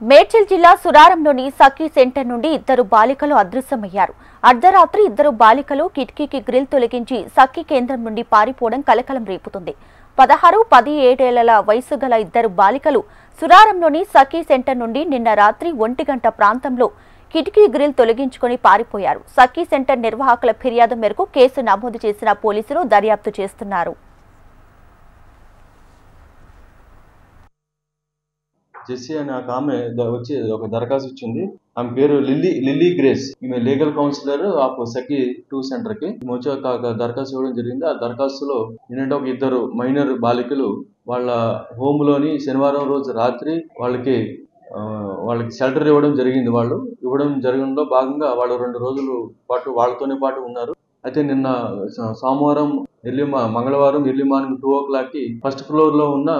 మేడ్చల్ జిల్లా సురారంలోని సఖీ సెంటర్ నుండి ఇద్దరు బాలికలు అదృశ్యమయ్యారు. అర్ధరాత్రి ఇద్దరు బాలికలు కిటికీకి గ్రిల్ తొలగించి సఖీ కేంద్రం నుండి పారిపోవడం కలకలం రేపుతుంది. 16, 17 ఏళ్ల వయసు గల ఇద్దరు బాలికలు సురారంలోని సఖీ సెంటర్ నుండి నిన్న రాత్రి 1 గంట ప్రాంతంలో కిటికీ గ్రిల్ తొలగించుకొని పారిపోయారు. సఖీ సెంటర్ నిర్వాహకుల ఫిర్యాదు మేరకు కేసు నమోదు చేసిన పోలీసులు దర్యాప్తు చేస్తున్నారు. జెస్సీ అనే ఆమె వచ్చి ఒక దరఖాస్తు ఇచ్చింది. ఆమె పేరు లిల్లీ గ్రేస్. ఈమె legal counsellor of Sakhi 2 centre కి వచ్చి ఒక దరఖాస్తు ఇవ్వడం జరిగింది. ఆ దరఖాస్తులో ఏంటంటే ఒక ఇద్దరు మైనర్ బాలికలు వాళ్ళ హోమ్ లోని శనివారం రోజు రాత్రి వాళ్ళకి షెల్టర్ ఇవ్వడం జరిగింది. వాళ్ళు ఇవ్వడం జరగడంలో భాగంగా వాళ్ళు 2 రోజుల పాటు వాళ్ళతోనే పాటు ఉన్నారు. అయితే నిన్న సోమవారం మంగళవారం ఎర్లీ మార్నింగ్ 2 o'clock కి ఫస్ట్ ఫ్లోర్ లో ఉన్న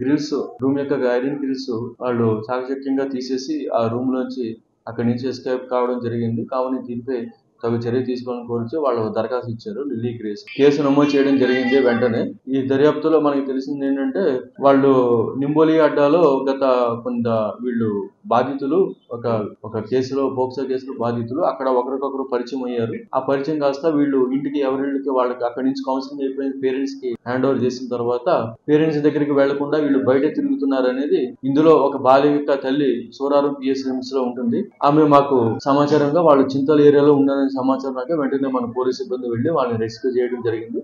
గ్రిల్స్ రూమ్ యొక్క ఐరన్ గ్రిల్స్ వాళ్ళు చాకచక్యంగా తీసేసి ఆ రూమ్ లోంచి అక్కడి నుంచి ఎస్కేప్ కావడం జరిగింది. కావున దీనిపై తగు చర్య తీసుకోవాలని కోరిచి వాళ్ళు దరఖాస్తు ఇచ్చారు. లిల్లీ గ్రేస్ కేసు నమోదు చేయడం జరిగింది. వెంటనే ఈ దర్యాప్తులో మనకి తెలిసింది ఏంటంటే వాళ్ళు నింబోలి అడ్డాలో గత వీళ్ళు బాధితులు ఒక కేసులో పోక్సో కేసులో బాధితులు అక్కడ ఒకరికొకరు పరిచయం అయ్యారు. ఆ పరిచయం కాస్త వీళ్ళు ఇంటికి ఎవరింటికి వాళ్ళకి అక్కడి నుంచి కౌన్సిలింగ్ అయిపోయిన పేరెంట్స్ కి హ్యాండ్ ఓవర్ చేసిన తర్వాత పేరెంట్స్ దగ్గరికి వెళ్లకుండా వీళ్ళు బయట తిరుగుతున్నారు అనేది ఇందులో ఒక బాలిక తల్లి సూరారం పిఎస్ఎంస్ లో ఉంటుంది. ఆమె మాకు సమాచారంగా వాళ్ళు చింతల ఏరియాలో ఉందనే సమాచారం వెంటనే మన పోలీసు సిబ్బంది వెళ్లి వాళ్ళని రెస్క్యూ చేయడం జరిగింది.